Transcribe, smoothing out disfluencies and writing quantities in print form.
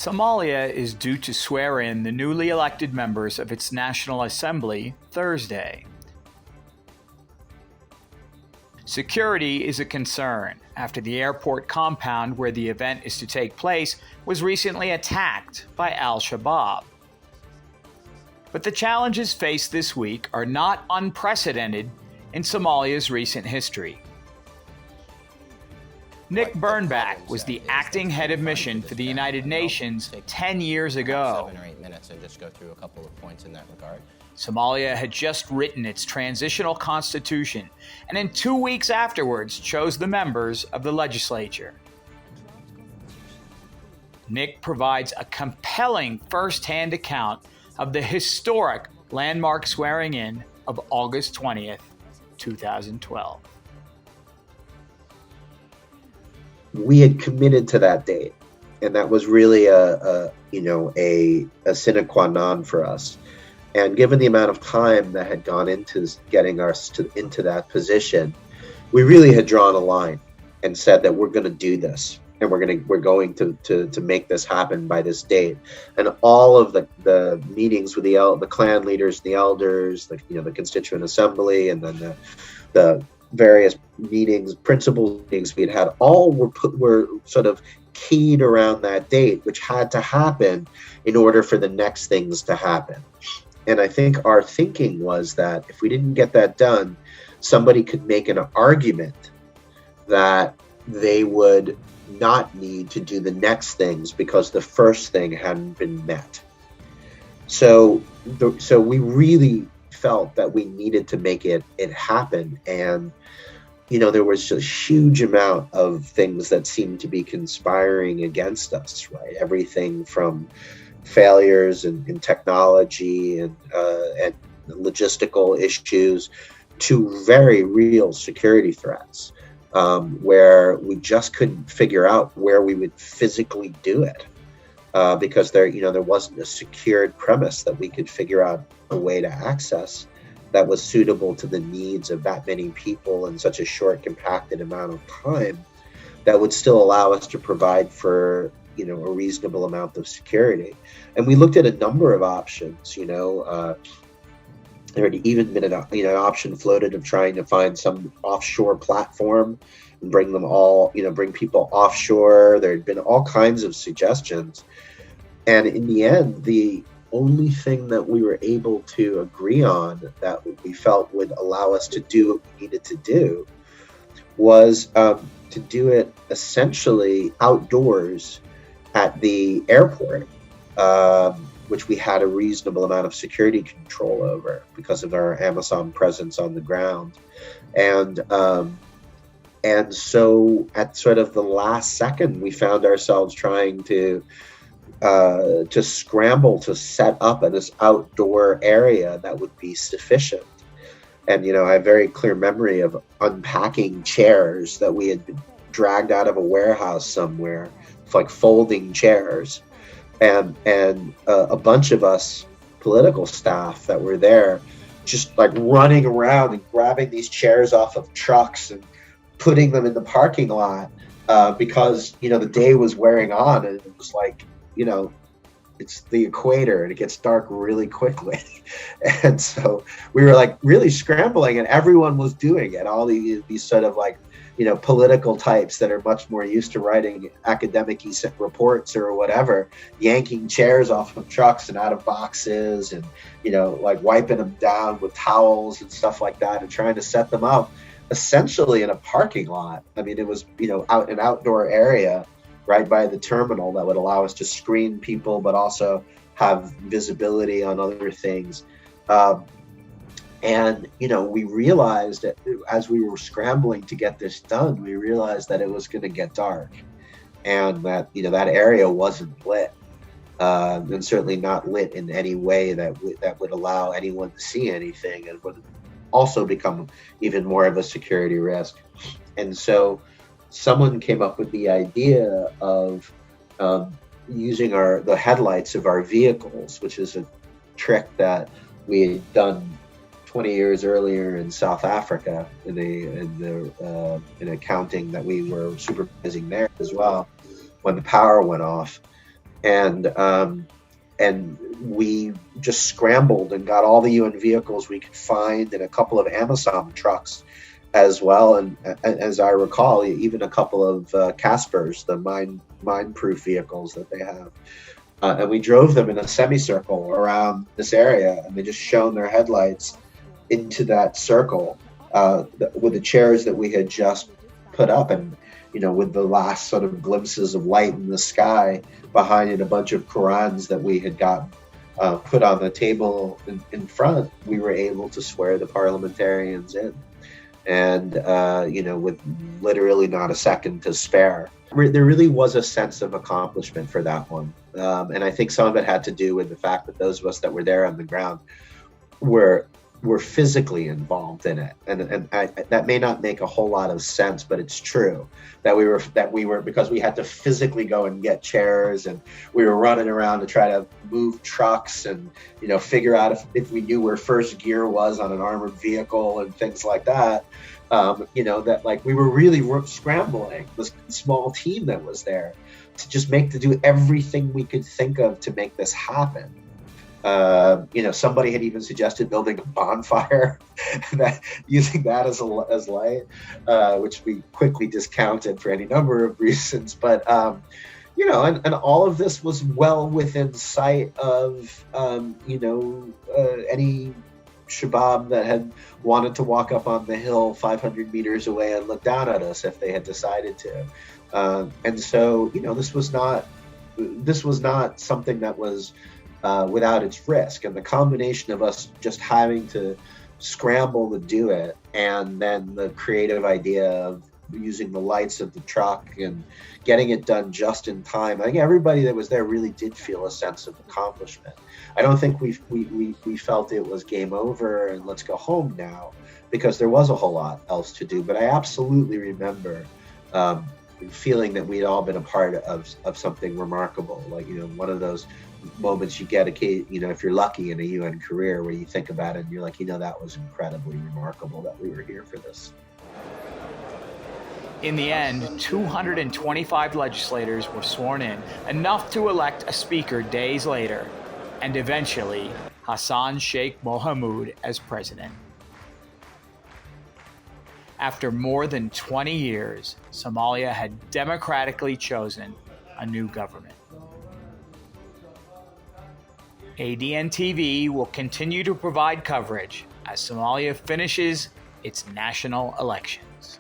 Somalia is due to swear in the newly elected members of its National Assembly Thursday. Security is a concern after the airport compound where the event is to take place was recently attacked by Shabaab. But the challenges faced this week are not unprecedented in Somalia's recent history. Nick Bernbach was the acting head of mission for the United Nations 10 years ago. 7 or 8 minutes and just go through a couple of points in that regard. Somalia had just written its transitional constitution and in 2 weeks afterwards chose the members of the legislature. Nick provides a compelling first-hand account of the historic landmark swearing in of August 20th, 2012. We had committed to that date, and that was really a sine qua non for us. And given the amount of time that had gone into getting us into that position, we really had drawn a line and said that we're going to do this, and we're going to make this happen by this date. And all of the meetings with the clan leaders, the elders, the constituent assembly, and then the various meetings, principal meetings we had all were sort of keyed around that date, which had to happen in order for the next things to happen. And I think our thinking was that if we didn't get that done, somebody could make an argument that they would not need to do the next things because the first thing hadn't been met. So we really felt that we needed to make it happen. And there was a huge amount of things that seemed to be conspiring against us, right? Everything from failures in technology and logistical issues to very real security threats, where we just couldn't figure out where we would physically do it, because there wasn't a secured premise that we could figure out a way to access that was suitable to the needs of that many people in such a short, compacted amount of time that would still allow us to provide for a reasonable amount of security. And we looked at a number of options. There had even been an option floated of trying to find some offshore platform and bring them all, bring people offshore. There had been all kinds of suggestions. And in the end, the only thing that we were able to agree on that we felt would allow us to do what we needed to do was to do it essentially outdoors at the airport, which we had a reasonable amount of security control over because of our Amazon presence on the ground. And so at sort of the last second, we found ourselves trying to scramble to set up in this outdoor area that would be sufficient. And, I have very clear memory of unpacking chairs that we had been dragged out of a warehouse somewhere, like folding chairs. And a bunch of us political staff that were there just like running around and grabbing these chairs off of trucks and putting them in the parking lot because, the day was wearing on, and it was like, it's the equator and it gets dark really quickly. And so we were like really scrambling, and everyone was doing it. All these sort of like, political types that are much more used to writing academic reports or whatever, yanking chairs off of trucks and out of boxes and, like wiping them down with towels and stuff like that and trying to set them up essentially in a parking lot. I mean, it was, out an outdoor area right by the terminal that would allow us to screen people, but also have visibility on other things. And, we realized that as we were scrambling to get this done, we realized that it was going to get dark and that, that area wasn't lit, and certainly not lit in any way that would allow anyone to see anything, and would also become even more of a security risk. And so someone came up with the idea of using the headlights of our vehicles, which is a trick that we had done 20 years earlier in South Africa in accounting that we were supervising there as well when the power went off. and we just scrambled and got all the UN vehicles we could find, and a couple of Amazon trucks as well, and as I recall, even a couple of Caspers, the mine-proof vehicles that they have. And we drove them in a semicircle around this area, and they just shone their headlights into that circle with the chairs that we had just put up, and with the last sort of glimpses of light in the sky behind it, a bunch of Qurans that we had got put on the table in front, we were able to swear the parliamentarians in, and with literally not a second to spare. There really was a sense of accomplishment for that one, and I think some of it had to do with the fact that those of us that were there on the ground were physically involved in it, and that may not make a whole lot of sense, but it's true that we were because we had to physically go and get chairs, and we were running around to try to move trucks and figure out if we knew where first gear was on an armored vehicle and things like that. That like we were really scrambling, this small team that was there, to do everything we could think of to make this happen. Somebody had even suggested building a bonfire, using that as light, which we quickly discounted for any number of reasons. But and all of this was well within sight of any Shabaab that had wanted to walk up on the hill 500 meters away and look down at us if they had decided to. And so this was not something that was without its risk, and the combination of us just having to scramble to do it, and then the creative idea of using the lights of the truck and getting it done just in time. I think everybody that was there really did feel a sense of accomplishment. I don't think we felt it was game over and let's go home now, because there was a whole lot else to do. But I absolutely remember feeling that we'd all been a part of something remarkable, like one of those moments you get if you're lucky in a UN career, where you think about it and you're like, that was incredibly remarkable that we were here for this. In the end, 225 legislators were sworn in, enough to elect a speaker days later, and eventually Hassan Sheikh Mohamud as president. After more than 20 years, Somalia had democratically chosen a new government. ADN TV will continue to provide coverage as Somalia finishes its national elections.